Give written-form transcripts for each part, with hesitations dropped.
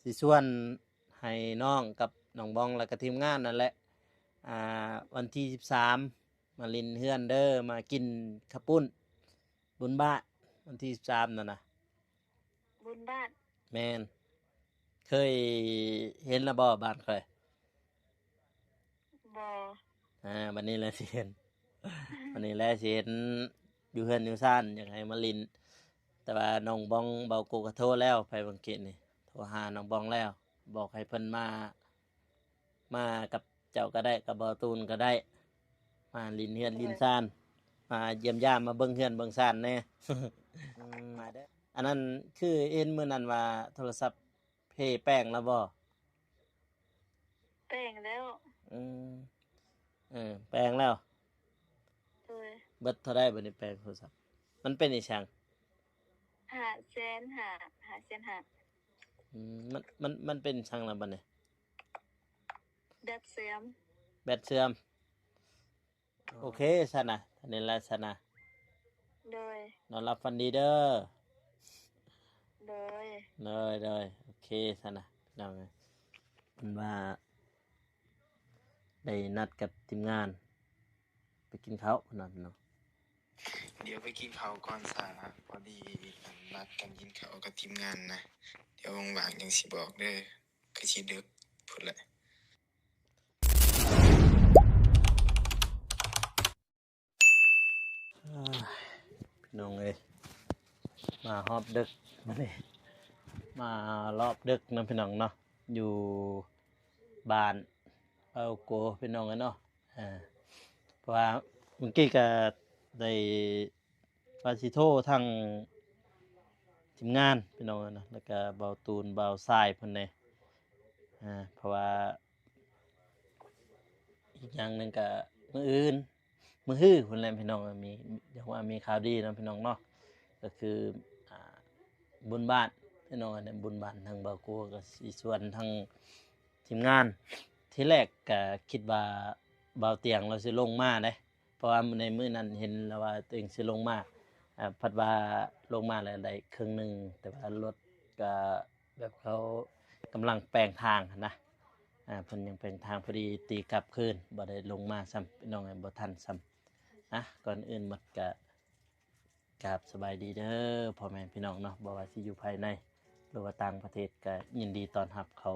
สิชวนให้น้องกับน้องบองแล้วก็ทีมงานนั่นแหละวันที่13มาลินเฮือนเด้อมากินข้าวปุ้นบุญบ้านวันที่13นั่นน่ะบุญบ้านแม่นเคยเห็นแล้วบ่บ้านเคยบ่วันนี้แหละสิเห็น วันนี้แหละสิเห็นอยู่เฮือนอยู่ซ่านอยากให้มาลินแต่ว่าน้องบองเบากูก็โทรแล้วไปบังเกตนี่โทรหาน้องบองแล้วบอกให้เพิ่นมากับเจ้าก็ได้กับเบาตูนก็ได้มาลินเฮือนลินซ่านมาเยี่ยมยามมาเบิ่งเฮือนเบิ่งซ่านแน่ มาเด้ออันนั้นคือเอ็นมื้อนั้นว่าโทรศัพท์เพแป้งแล้วบ่แป้งแล้วอืมแป้งแล้วโดยเบิดเท่าได้บัดนี้แป้งโทรศัพท์มันเป็นอีช่างมันเป็นช่างแล้วบัดนี้แบตเสื่อมแบตเสื่อมโอเคซะนะท่านนี้ละซะนะโดยนอนรับฝันดีเด้อโดยโอเคซะนะพี่น้องมันว่าได้นัดกับทีมงานไปกินข้าวนั่นเนาะเดี๋ยวไปกินข้าวก่อนซะพอดีนัดกันกินข้าวกับทีมงานนะเดี๋ยวว่างๆจังสิบอกเด้อคือสิดึกพุ่นแหละพี่น้องเอ้ยมาฮอบดึกมานี่มารอบดึกนะพี่น้องเนาะอยู่บ้านเอาโกพี่น้องกันเนาะเพราะว่าเมื่อกี้ก็ได้ฟาซิโททางทีมงานพี่น้องกันเนาะแล้วก็เบาตูนเบาทรายเพิ่นเนี่ยเพราะว่าอีกอย่างหนึ่งก็มื้ออื่นมื้อฮื้อเพิ่นแหละพี่น้องมีเดี๋ยวว่ามีข่าวดีเนาะพี่น้องเนาะก็คือบุญบ้านพี่น้องเนี่ยบุญบ้านทางเบาโกก็สิชวนทางทีมงานที่แรกก็คิดว่าเบาเตียงเราสิลงมาเด้เพราะว่าในมื้อนั้นเห็นแล้วว่าตัวเองสิลงมาพัดว่าลงมาแล้วได้ครึ่งหนึงแต่ว่ารถก็แบบเขากำลังแปลงทางนะเพิ่นยังแปลงทางพอดีตีกลับคืนบ่ได้ลงมาซ้ำพี่น้องบ่ทันซ้ำก่อนอื่นหมดก็กราบสบายดีเด้อพ่อแม่พี่น้องเนาะบ่ว่าสิอยู่ภายในหรือว่าต่างประเทศก็ยินดีต้อนรับเขา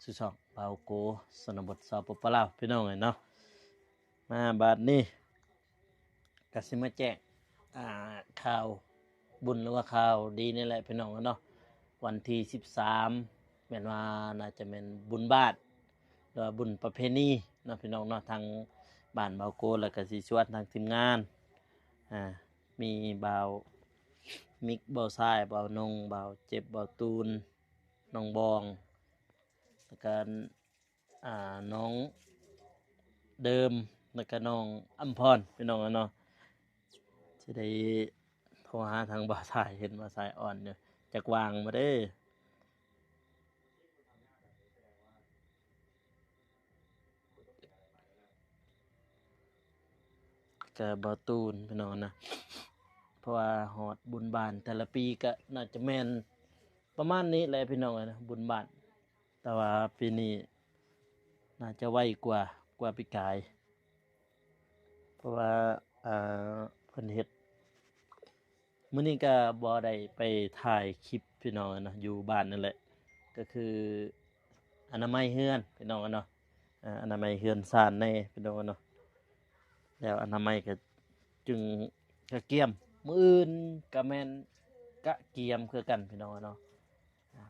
สู่ช่องเบาโกสนบทสปปลาวพี่น้องเนาะมาบัดนี้ก็สิมาแจ้งข่าวบุญหรือว่าข่าวดีนี่แหละพี่น้องเนาะวันที่13แม่นว่าน่าจะเป็นบุญบ้านหรือว่าบุญประเพณีเนาะพี่น้องเนาะทางบ้านเบาโกแล้วก็สิชวนทางทีมงานมีเบามิกเบาทรายเบานงเบาเจ็บเบาตูนน้องบองแล้วก็น้องเดิมแล้วก็น้องอัมพรพี่น้องเนาะจะได้โทรหาทางบ่าวสายเห็นว่าสายอ่อนเนี่ยจักวางมาได้ก็บ่าวตูนพี่น้องนะเพราะว่าฮอดบุญบ้านแต่ละปีก็น่าจะแม่นประมาณนี้แหละพี่น้องนะบุญบ้านแต่ว่าปีนี้น่าจะไวกว่าปีกายเพราะว่าเพิ่นเฮ็ดมื้อนี้ก็บ่ได้ไปถ่ายคลิปพี่น้องนะอยู่บ้านนั่นแหละก็คืออนามัยเฮือนพี่น้องเนาะอนามัยเฮือนซ่านแน่พี่น้องเนาะแล้วอนามัยก็จึงกะเกียมมื้ออื่นก็แม่นกะเกียมคือกันพี่น้องเนาะ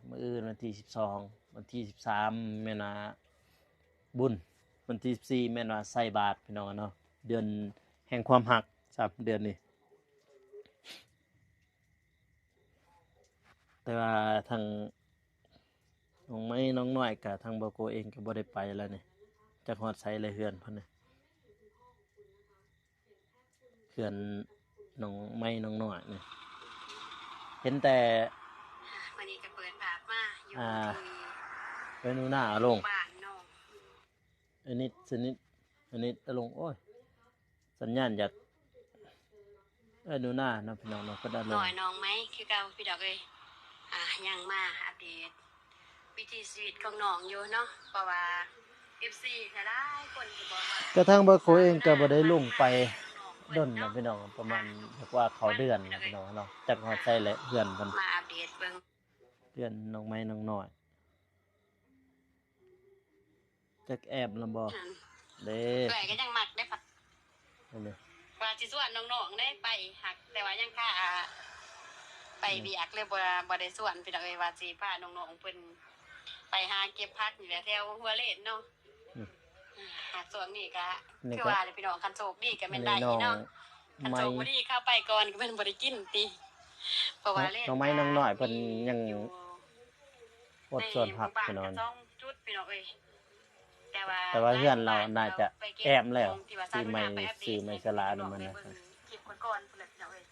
มื้ออื่นวันที่12วันที่13แม่นว่าบุญวันที่14แม่นว่าใส่บาตรพี่น้องเนาะเดือนแห่งความรัก3เดือนนี้แต่ว่าทางน้องไม้น้องน้อยกับทางบโกเองก็บ่ได้ไปแล้วนี่จักฮอดไสเลยเฮือนเพิ่นนี่เฮือนน้องไม้น้องน้อยนี่เห็นแต่วันนี้ก็เปิดภาพมาอยู่ที่เป็นหน้าลงบ้านน้องอันนี้สนิทอันนี้ลงโอ้ยสัญญาณจากดูหน้านะพี่น้องเนาะก็ได้ลงน้อยน้องไหมคือเก่าพี่ดอกเอ้ยยังมาอัปเดต วิถีชีวิตของน้องอยู่เนาะเพราะว่า FC หลายๆคนก็บอกว่าก ระทั่งบาโคเองก็บ่ได้ลงไปดนนะพี่น้องประมาณเรียกว่าเขาเดือนนะพี่น้องเนาะจักฮอดใส่และเพื่อนเพิ่น มาอัปเดตเบิ่ง เพื่อนน้องไม้น้องน้อยจักแอบลำบ่เด้ เอ้ยก็ยังมักได้ปะ นั่นเลย ว่าสิส่วนน้องๆได้ไปหักแต่ว่ายังค่าไปเบียกเลยบ่ได้ส่วนพี่น้องเอ้ยว่าสิพาน้องๆเพิ่นไปหาเก็บผักนี่แหละแถวหัวเลนเนาะหากส่วนนี้ก็คือว่าเลยพี่น้องคันโชคดีก็แม่นได้ น้อง เนาะคัน ไม้ โชคบ่ดีเข้าไปก่อนก็แม่นบ่ได้กินติเพราะว่าเลน น้องไม้น้องน้อยเพิ่นยัง อยู่ อดส่วนผักพี่น้อง ในหมู่บ้าก็2จุดพี่น้องเอ้ยแต่ว่า แต่ว่าเพื่อนเราน่าจะแอบแล้ว ที่ว่า ซื้อไม้ ปปเดต ซื้อไม้สลานี่มันนะ ให้เบิ่งคลิปก่อนๆพุ่นแหละพี่น้องเอ้ย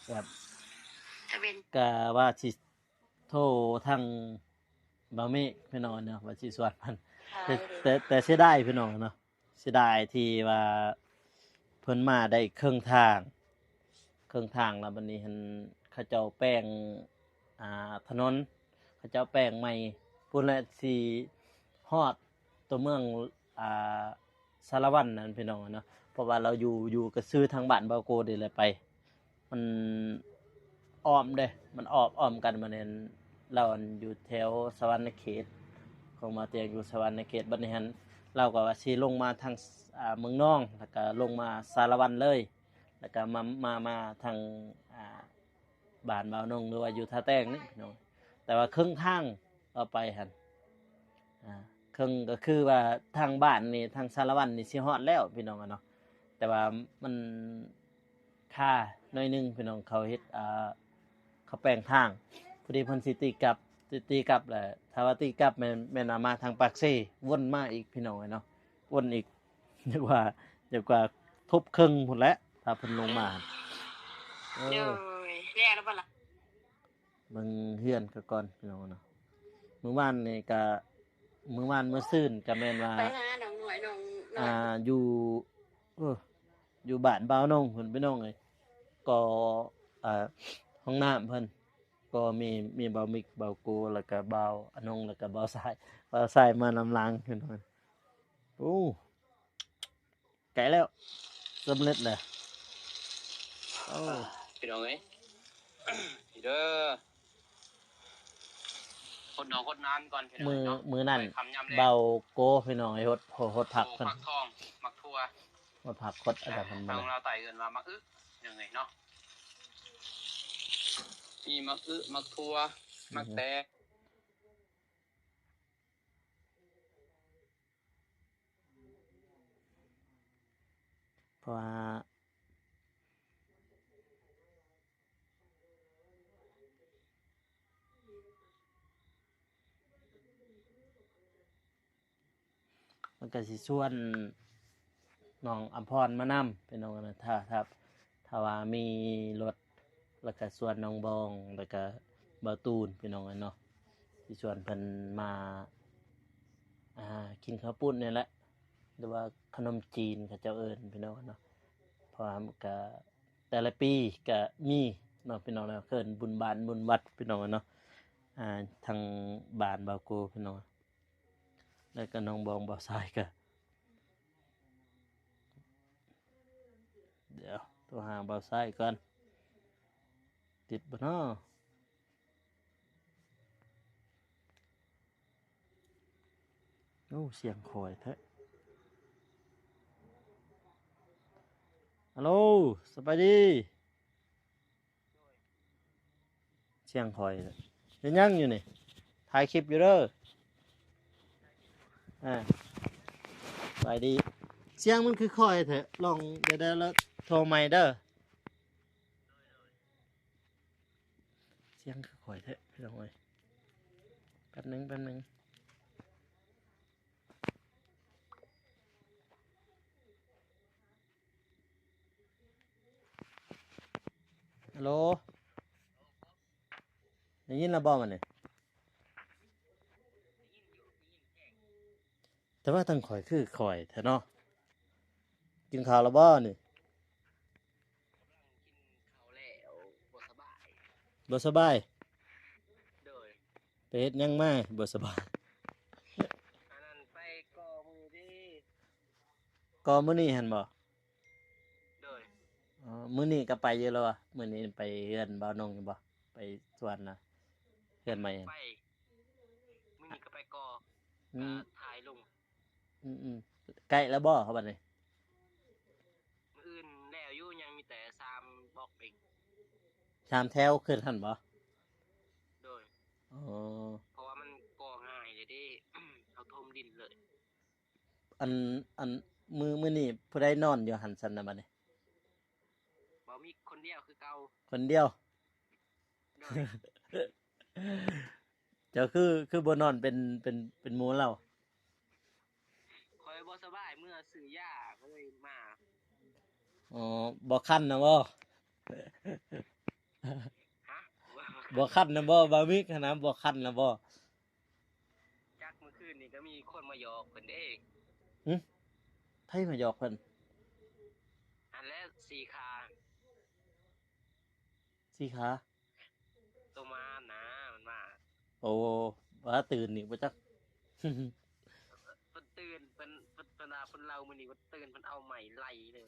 แบบ ถ้าเป็น ก็ว่าสิโทรทางบ่เมฆพี่น้องเนาะว่าสิสวนมันแต่เสียดายพี่น้องเนาะเสียดายที่ว่าเพิ่นมาได้ครึ่งทางแล้วบัดนี้เห็นเขาเจ้าแป้งถนนเขาเจ้าแป้งใหม่พุ่นละสิฮอดตัวเมืองสารวัตรนั่นพี่น้องเนาะเพราะว่าเราอยู่ก็ซื้อทางบ้านบาโกนี่แหละไปมันอ้อมเด้มันอ้อมกันมาเนี่ยเราอยู่แถวสวรรณเขตของมาเตียงอยู่สวรรณเขตบัดนี้หันเราก็ว่าสิลงมาทางเมืองนองแล้วก็ลงมาสารวัตรเลยแล้วก็มาทางบ้านบ่าวนงหรือว่าอยู่ท่าแต้งนี่พี่น้องแต่ว่าครึ่งทางเอาไปหั่นครึ่งก็คือว่าทางบ้านนี่ทางสารวัตรนี่สิฮอดแล้วพี่น้องอะเนาะแต่ว่ามันค่าหน่อยนึงพี่น้องเขาเฮ็ดเขาแปลงทางพอดีเพิ่นสิตีกลับแหละถ้าว่าตีกลับแม่นมาทางปากเซ่วนมาอีกพี่น้องเนาะวนอีกเรียกว่าทุบครึ่งพุ่นแล้วถ้าเพิ่นลงมาเอ เด้ อ ยเรียกแล้วบ่ล่ะ เบิ่งเฮือนก็ก่อนพี่น้องเนาะมื้อวานนี่ก็มื้อซื่นก็แม่นว่า ไปหาน้องหน่อยน้องน้อย อยู่อยู่บ้านบ่าวนงเพิ่นพี่น้องเอ้ยก็ห้องน้ำเพิ่นก็มีเบามิกเบากูแล้วก็เบาอนงแล้วก็เบาทรายมานำล้างพี่น้องโอ้ไกลแล้วสำเร็จแล้วโอ้ พี่น้องเอ้ย พี่เด้อคนน้องคนน้ำก่อนพี่น้อง มือ เนาะ มือนั่น คำยำแรก เบาโก้พี่น้องไอ้หดผัก โอ้ เพิ่น มักทองมักทั่ว หดผักคดอะไรพัน ทา มั ง น เราไต่เกินว่ามักยังไงเนาะมีมักมักทั่วมักแตก เพราะว่ามันก็สิส่วนน้องอภรมานำพี่น้องนะถ้าว่ามีรถแล้วก็ส่วนน้องบองแล้วก็เบาตูนพี่น้องเนาะสิส่วนเพิ่นมากินข้าวปุ้นนี่แหละหรือว่าขนมจีนเขาเจ้าเอิ้นพี่น้องเนาะเพราะว่ามันก็แต่ละปีก็มีเนาะพี่น้องเนาะเกินบุญบานบุญวัดพี่น้องเนาะทางบ้านบาวโกพี่น้องแล้วก็น้องบองบ่าวทรายก็เดี๋ยวโทรหาบ่าวทรายก่อนติดบ่เนาะโอ้เสียงคอยแท้ฮัลโหลสบายดีเสียงคอยเป็นยังอยู่นี่ถ่ายคลิปอยู่เด้อสบายดีเสียงมันคือคอยแท้ลองเดี๋ยวแล้วโทรใหม่เด้อเสียงคือคอยแท้พี่น้องเอ้ยแป๊บนึงฮัลโหลได้ยินแล้วบ่มันนี่แต่ว่าทางข่อยคือข่อยแท้เนาะกินข้าวแล้วบ่นี่ เขาแล้วบ่สบาย บ่สบาย โดย ไปเฮ็ดหยังมาบ่สบาย อันนั้นไปก่อมือดี ก็มื้อนี้หั่นบ่ โดย อ๋อมื้อนี้ก็ไปอยู่แล้วอะมื้อนี้ไปเฮือนบ่าวนงอยู่บ่ไปสวนน่ะเฮือนใหม่หั่น ไปมื้อนี้ก็ไปก่อ อืม ถ่ายลง อืมใกล้แล้วบ่ครับบัดนี้ มื้ออื่นแล้วอยู่ยังมีแต่3บล็อกเอง ชามแถวขึ้นหั่นบ่ โดย อ๋อ เพราะว่ามันก่อง่ายเลยเด้ เอาถมดินเลย อันมื้อนี้ผู้ใดนอนอยู่หั่นซั่นน่ะบัดนี้ บ่มีคนเดียวคือเก่า คนเดียว โดย เจ้าคือบ่นอนเป็นหมู่เรา คอยบ่สบายเมื่อซื้อยาก็เลยมา อ๋อบ่คันนะบ่ ฮะ บ่คันนะบ่บามิกหั้นนะบ่คันนะบ่ จักเมื่อคืนนี่ก็มีคนมาหยอกเพิ่นเด้ ไผมาหยอกเพิ่น อันแรก4ขา สิขา ตัวมานะมันมา โอ้ว่าตื่นนี่บ่จัก เพิ่นตื่นเพิ่นว่าเพิ่นเล่ามื้อนี้เพิ่นตื่นเพิ่นเอาใหม่ไล่เลย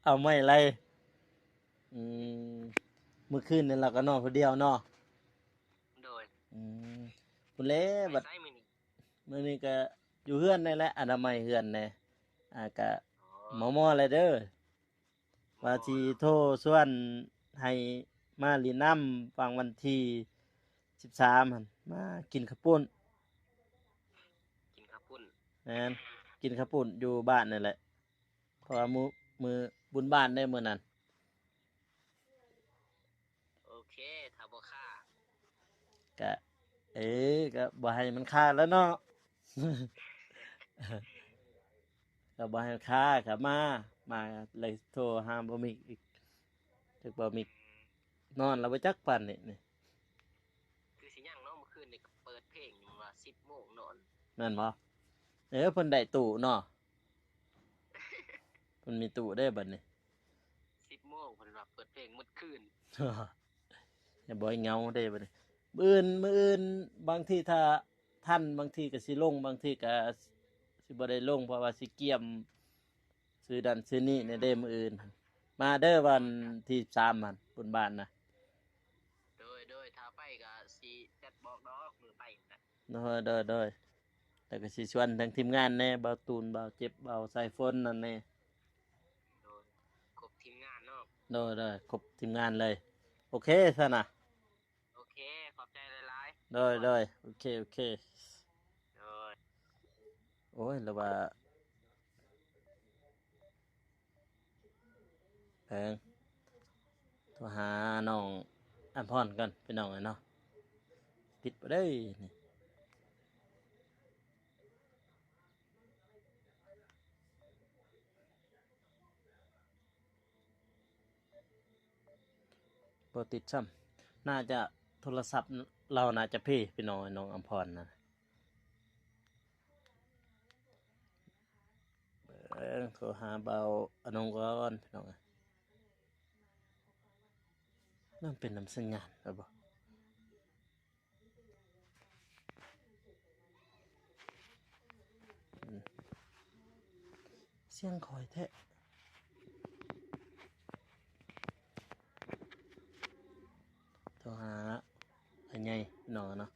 เอาไม่ไรอืมมื้อคืนนี่เราก็นอนผู้เดียวเนาะ โดย อืมพุ่นแหละบัด ไสมื้อนี้ มื้อนี้ก็อยู่เฮือนนี่แหละอนามัยเฮือนแน่ก็ อ๋อ หมอเลยเด้อว่าสิโทรชวนให้มาลินน้ำฟังวันที่13หั่นมากินข้าวปุ้น กินข้าวปุ้น แม่นกินข้าวปุ้นอยู่บ้านนั่นแหละเพราะว่ามือบุญบ้านได้มื้อนั้น โอเคถ้าบ่ค่า ก็ก็บ่ให้มันค่าแล้วเนาะ ก็บ่ให้ค่าก็มาเลยโทรหาบ่มีอีกจักบ่มีนอนแล้วบ่จักปานนี่ คือสิยังเนาะเมื่อคืนนี่ก็เปิดเพลงอยู่ว่า10 โมงนอน แม่นบ่เพิ่นได้ตู้เนาะ เพิ่นมีตู้ได้บัดนี้ 10 โมงเพิ่นว่าเปิดเพลงหมดคืน อย่าบ่ให้เหงาได้บัดนี้มื้ออื่นบางทีถ้าทันบางทีก็สิลงบางทีก็สิบ่ได้ลงเพราะว่าสิเกี่ยมซื้อดันซื้อนี่ในเด้มื้ออื่นหั่นมาเด้อวันที่13หั่นบุญบ้านนะ โดยถ้าไปก็สิจัดบอกดอกมือไปนั่น เด้อแล้วก็สิชวนทั้งทีมงานแน่บ่าวตูนบ่าวเจ็บบ่าวสายฝนนั่นแน่ โดยครบทีมงานเนาะ เด้อครบทีมงานเลยโอเคซะนะ โอเคขอบใจหลาย เด้อโอเค ๆโดย โอ้ยแล้วว่าโทรหาน้องอัมพรกันพี่น้องเนาะติดบ่ได้นี่บ่ติดซ้ำน่าจะโทรศัพท์เราน่าจะเพ่พี่น้องน้องอัมพรนะโทรหาเบาอนงก่อนพี่น้องนั่นเป็นน้ำสัญญาณแล้วบ่เสียงคอยแท้โทรหาอันใหญ่พี่น้องเนาะ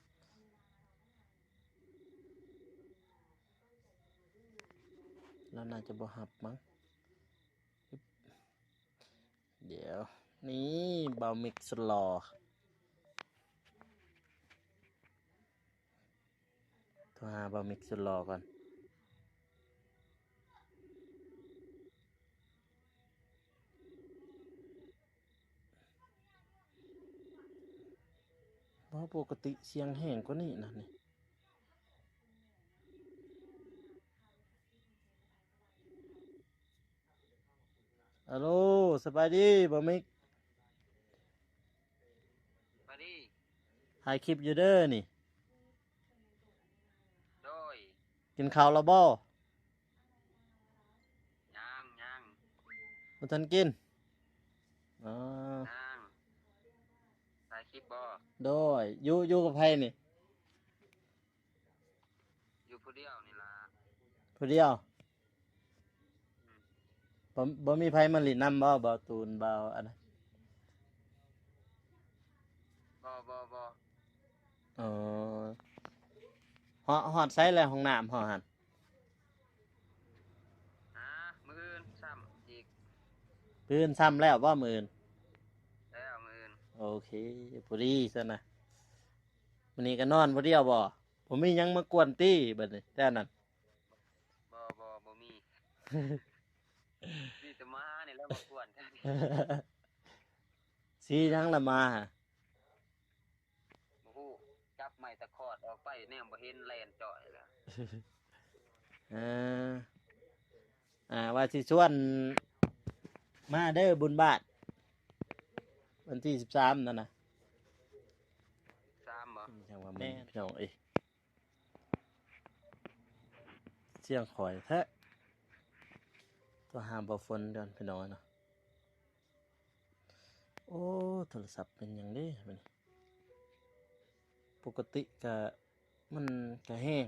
แล้วน่าจะบ่หับมั้งเดี๋ยวนี่บามิกสลอโทรหาบามิกสลอก่อนเพราะปกติเสียงแห้งกว่านี้นะนี่ฮัลโหลสบายดีบามิก มาดิ ถ่ายคลิปอยู่เด้อนี่ โดย กินข้าวแล้วบ่ ยัง บ่ทันกินอ๋อ คลิปบ่ โดยอยู่กับไผนี่ อยู่ผู้เดียวนี่ล่ะ ผู้เดียวบ่มีไผมาเลินนำบ่ตูนบ่อันนั้น บ่ อ๋อฮอดไสแล้วห้องน้ำเฮาหั่น มื้ออื่นซ้ำอีก ปืนซ้ำแล้วบ่มื้ออื่น แล้วมื้ออื่น โอเคพอดีซะนะวันนี้ก็นอนผู้เดียวบ่ผมมีหยังมากวนตี้บัดนี้แต่นั้น บ่มี มีแต่มานี่แหล้วมากวนกัน สีหยังละมาหะ บ่ฮู้จับไม้ตะขอดออกไปแนมบ่เห็นแล่นจ่อยแล้ว อ่าว่าสิชวนมาเด้อบุญบาทวันที่13นั่นน่ะ 3บ่ จังว่าแม่พี่น้องเอ้ยเสียงข่อยแท้ตัวหามบ่ฝนเดือนพี่น้องเนาะโอ้โทรศัพท์เป็นหยังเด้บัดนี้ปกติก็มันก็แห้ง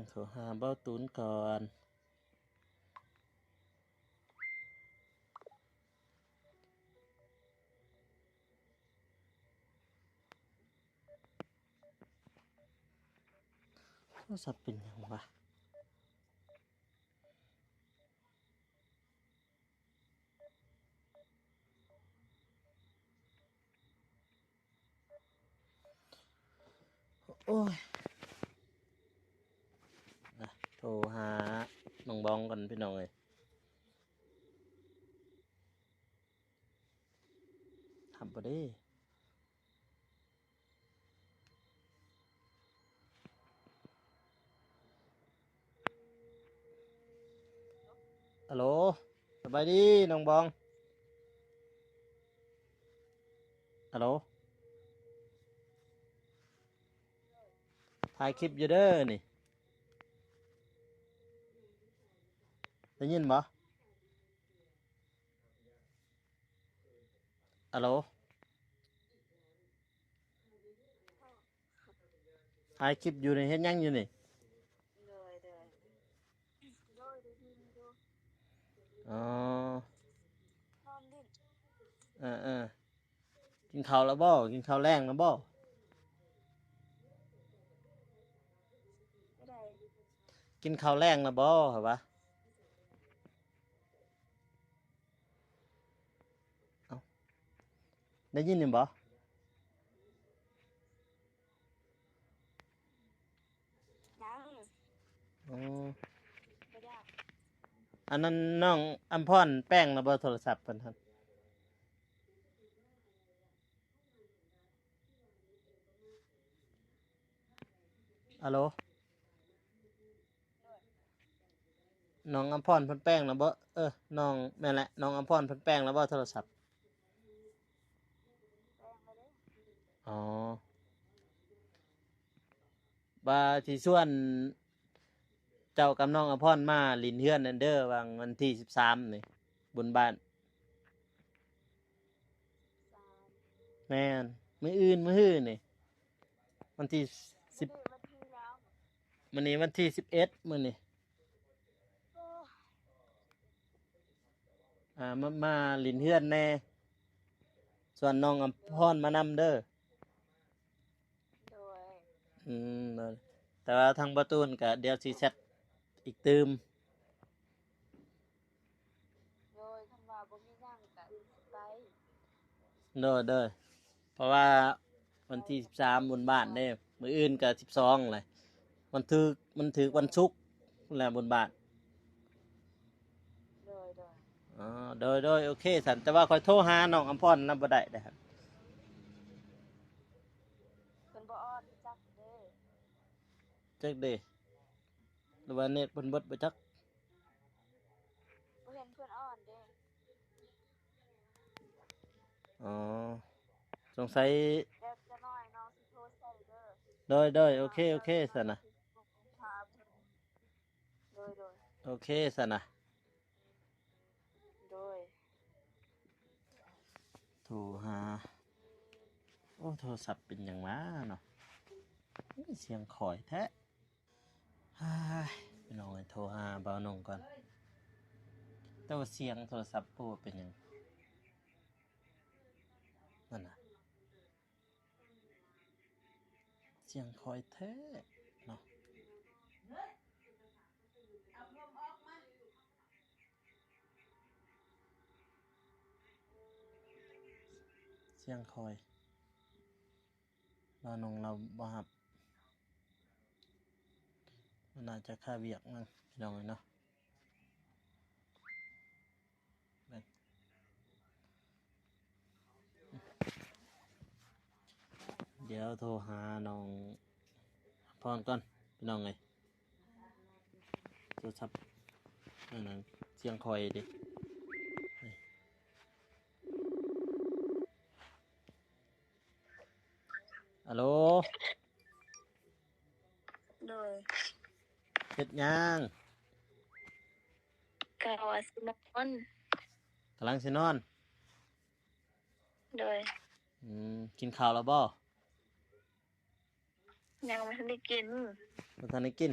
โทรหาเบ้าตูนก่อนโทรศัพท์เป็นหยังวะโอ้ยโทรหาน้องบองกันพี่น้องเอ้ยทำบ่ได้ฮัลโหลสบายดีน้องบองฮัลโหลถ่ายคลิปอยู่เด้อนี่ได้ยินบ่ฮัลโหลถ่ายคลิปอยู่นี่เฮ็ดหยังอยู่นี่อ๋อกินข้าวแล้วบ่กินข้าวแรงแล้วบ่กินข้าวแรงแล้วบ่เหรอวะเอ้าได้ยินนี่บ่อ๋ออันนั้นน้องอัมพรแป้งแล้วบ่โทรศัพท์เพิ่นหั่นฮัลโหลน้องอัมพรเพิ่นแป้งแล้วบ่น้องแม่นแหละน้องอัมพรเพิ่นแป้งแล้วบ่โทรศัพท์อ๋อว่าสิชวนเจ้ากับน้องอัมพรมาลินเฮือนนั่นเด้อวันที่13นี่บุญบ้านแม่นมื้ออื่นมื้อฮื้อนี่วันที่10มื้อนี้วันที่11มื้อนี้มาลินเฮือนแน่ส่วนน้องอัมพรมานำเด้อนั่นแต่ว่าทางประตูนก็เดี๋ยวสิแชทอีกตืมเด้อเพราะว่าวันที่13บุญบ้านเด้มื้ออื่นก็12เลยมันถือวันศุกร์แหละบุญบ้านอ๋อโดยโอเคสันแต่ว่าคอยโทรหาน้องอัมพรนำบ่ได้เด้อครับจักเด้หรือว่าเน็ตเพิ่นเบิดบ่จักอ๋อสงสัยโดยโอเคสันนะโอเคสันนะ โทรหาโอ้โทรศัพท์เป็นหยังวะเนาะเสียงข่อยแท้ฮ่ายพี่น้องเอ้ยโทรหาเบาหนงก่อนแต่ว่าเสียงโทรศัพท์โอ้เป็นหยังนั่นน่ะเสียงข่อยแท้เนาะเสียงข่อยเบาหนงเราบ่รับมันน่าจะค่าเวียกมั้งพี่น้องเอ้ยเนาะเดี๋ยวโทรหาน้องพรก่อนพี่น้องเอ้ยโทรศัพท์นั่นน่ะเสียงข่อยดิฮัลโหล โดย เฮ็ดหยัง กาวาสินอน กำลังสินอน โดย กินข้าวแล้วบ่ ยังไม่ทันได้กิน บ่ทันได้กิน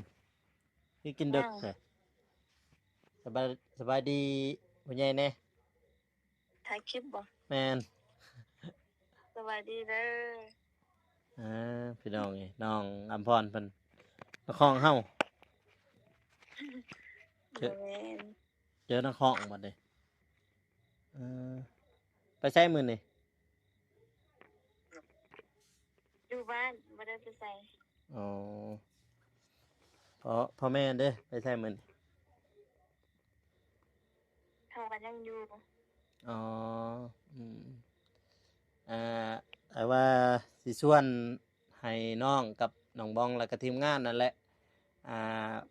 คือกินดึก ยัง แท้สบายดีพ่อใหญ่แน่ ถ่ายคลิปบ่ แม่น สวัสดีเด้อ พี่น้องเอ้ยน้องอำพรเพิ่นนครเฮา โดย เจอนครบัดนี้เออไปใช้มื้อนี่ อยู่บ้านบ่ได้ไปใส่ อ๋อพ่อแม่เด้อไปใช้มื้อนี่ เขากันยังอยู่ อ๋ออืมไอ้ว่าสิชวนให้น้องกับน้องบองแล้วก็ทีมงานนั่นแหละ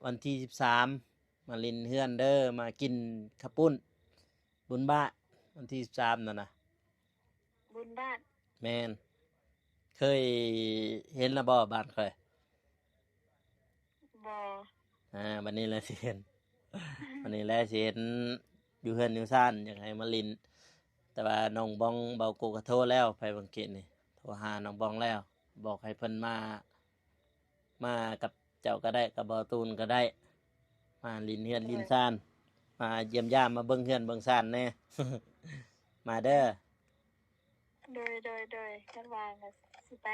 วันที่13มาลินเฮือนเด้อมากินข้าวปุ้นบุญบ้านวันที่13นั่นน่ะ บุญบ้าน แม่นเคยเห็นแล้วบ่บ้านเคย บ่ วันนี้แหละสิเห็น วันนี้แหละสิเห็นอยู่เฮือนอยู่ซ่านอยากให้มาลิน แต่ว่าน้องบองเบากูก็โทรแล้วไปบังเกตนี่โทรหาน้องบองแล้ว บอกให้เพิ่นมากับเจ้าก็ได้กับเบาตูนก็ได้ มาลินเฮือนลินซ่านมาเยี่ยมยามมาเบิ่งเฮือนเบิ่งซ่านแน่ มาเด้อ โดยกันวางก็สิไป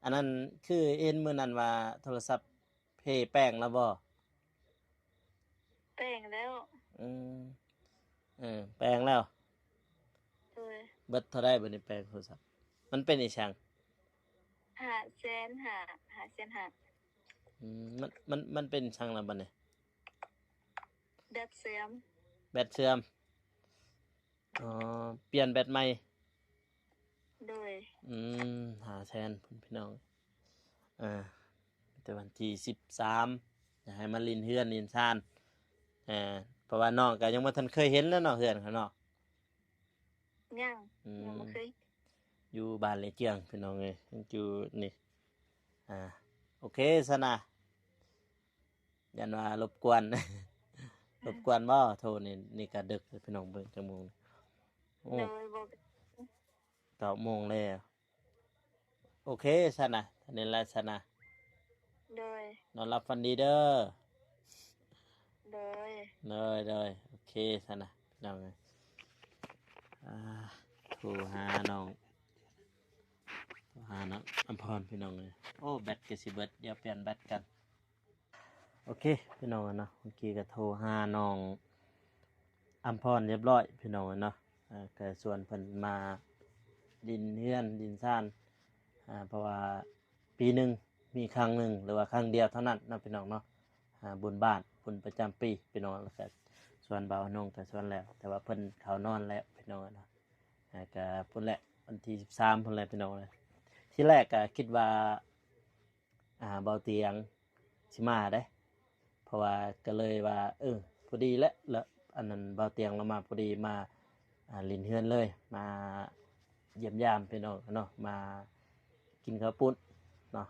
อันนั้นคือเอ็นมื้อนั้นว่าโทรศัพท์เพแป้งแล้วบ่ แป้งแล้ว อืมแปลงแล้ว โดย เบิดเท่าได้บัดนี้แปลงโทรศัพท์มันเป็นอีช่าง 500,000 มันเป็นช่างแล้วบัดนี้ แบตเสื่อม แบตเสื่อมอ๋อเปลี่ยนแบตใหม่ โดย 500,000พี่น้องแต่วันที่13อยากให้มาลินเฮือนลินซ่านเพราะว่าน้องก็ยังบ่ทันเคยเห็นแล้วเนาะเฮือนเขาเนาะ ยังบ่เคย อยู่บ้านเลเจียงพี่น้องเอ้ยอยู่นี่โอเคซะนะยันว่ารบกวน รบกวนบ่โทรนี่ก็ดึกพี่น้องเบิ่งจังโมงโอ้ โดยบ่ 9 โมงแล้วโอเคซะนะท่านนี้ละซะนะ โดย นอนหลับฝันดีเด้อ โดย เลยโอเคซะนะพี่น้องเอ้ยโทรหาน้องอำพรพี่น้องเลยโอ้แบตก็สิเบิดเดี๋ยวเปลี่ยนแบตกันโอเคพี่น้องเนาะเมื่อกี้ก็โทรหาน้องอำพรเรียบร้อยพี่น้องเนาะก็ส่วนเพิ่นมาดินเฮือนดินซ่านเพราะว่าปีหนึ่งมีครั้งหนึ่งหรือว่าครั้งเดียวเท่านั้นเนาะพี่น้องเนาะบุญบ้านบุญประจำปีพี่น้องแล้วก็ส่วนบ่าวนงก็ส่วนแล้วแต่ว่าเพิ่นเขานอนแล้วพี่น้องเนาะก็พุ่นแหละวันที่13พุ่นแหละพี่น้องเลยที่แรกก็คิดว่าเบาเตียงสิมาได้เพราะว่าก็เลยว่าพอดีแล้วอันนั้นเบาเตียงเรามาพอดีมาลินเฮือนเลยมาเยี่ยมยามพี่น้องเนาะมากินข้าวปุ้นเนาะ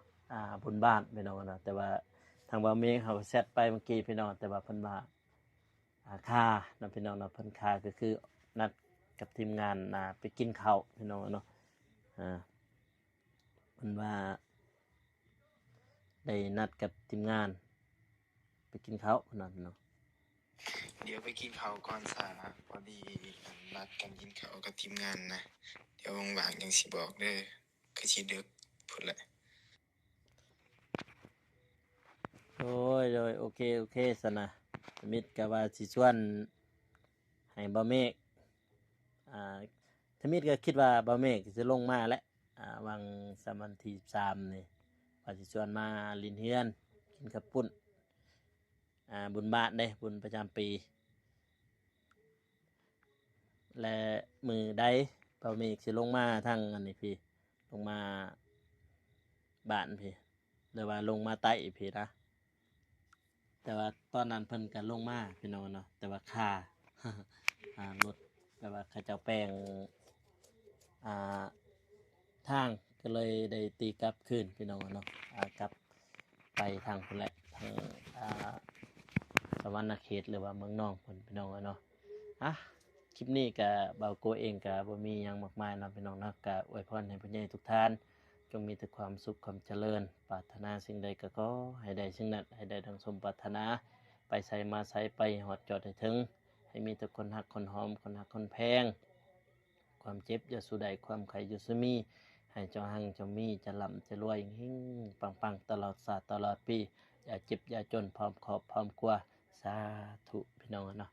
บนบ้านพี่น้องเนาะแต่ว่าทางบ่าวเมฆเขาแซดไปเมื่อกี้พี่น้องแต่ว่าเพิ่นมาค่าเนาะพี่น้องเนาะเพิ่นค่าก็คือนัด กับทีมงานไปกินข้าวพี่น้องเนาะมันว่าได้นัดกับทีมงานไปกินข้าวนั่นเนาะ เดี๋ยวไปกินข้าวก่อนซะพอดีนัดกันกินข้าวกับทีมงานนะเดี๋ยวว่างๆจังสิบอกเด้อคือสิดึกพุ่นแหละ โอ้ยโดยโอเคสนะมิตรก็ว่าสิชวนให้บ่เมฆทมิตรก็คิดว่าบ่เมฆสิลงมาแล้ววันวันที่13นี่ว่าสิชวนมาลินเฮือนกินข้าวปุ้นบุญบ้านเด้บุญประจำปี และมือใดบ่เมฆสิลงมาทางอันนี้พี่ลงมาบ้านพี่หรือว่าลงมาใต้พี่นะแต่ว่าตอนนั้นเพิ่นก็ลงมาพี่น้องเนาะแต่ว่าค่า รถแต่ว่าเขาเจ้าแปลงทางก็เลยได้ตีกลับคืนพี่น้องเนาะกลับไปทางพุ่นแหละทางสวรรณเขตหรือว่าเมืองนองพุ่นพี่น้องเนาะคลิปนี้ก็เบาโกเองก็บ่มีหยังมากมายเนาะพี่น้องเนาะก็อวยพรให้ผู้ใหญ่ทุกท่านจงมีแต่ความสุขความเจริญปรารถนาสิ่งใดก็ขอให้ได้สิ่งนั้นให้ได้ดังสมปรารถนาไปใส่มาใส่ไปหอดจอดให้ถึงให้มีแต่คนหักคนหอมคนหักคนแพงความเจ็บอย่าสู่ใดความไข่อยู่ซุมีให้เจ้าหังเจ้ามีจะร่ำจะรวยหิ่งปังตลอดศาสตร์ตลอดปีอย่าเจ็บอย่าจนพร้อมขอบพร้อมกลัวสาธุพี่น้องเนาะ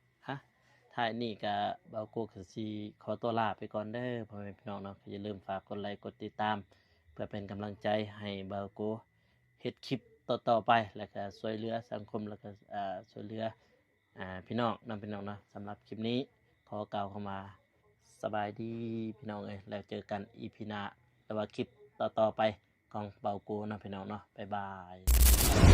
ท้ายนี้ก็เบาโกคือสิขอตัวลาไปก่อนเด้อพ่อแม่พี่น้องเนาะอย่าลืมฝากกดไลค์กดติดตามเพื่อเป็นกำลังใจให้เบาโกเฮ็ดคลิปต่อไปแล้วก็ช่วยเหลือสังคมแล้วก็ช่วยเหลือพี่น้องนำพี่น้องเนาะสำหรับคลิปนี้ขอกล่าวเข้ามาสบายดีพี่น้องแล้วเจอกันอีพีหน้าแต่ว่าคลิปต่อไปของเบาโกนำพี่น้องเนาะบ๊ายบาย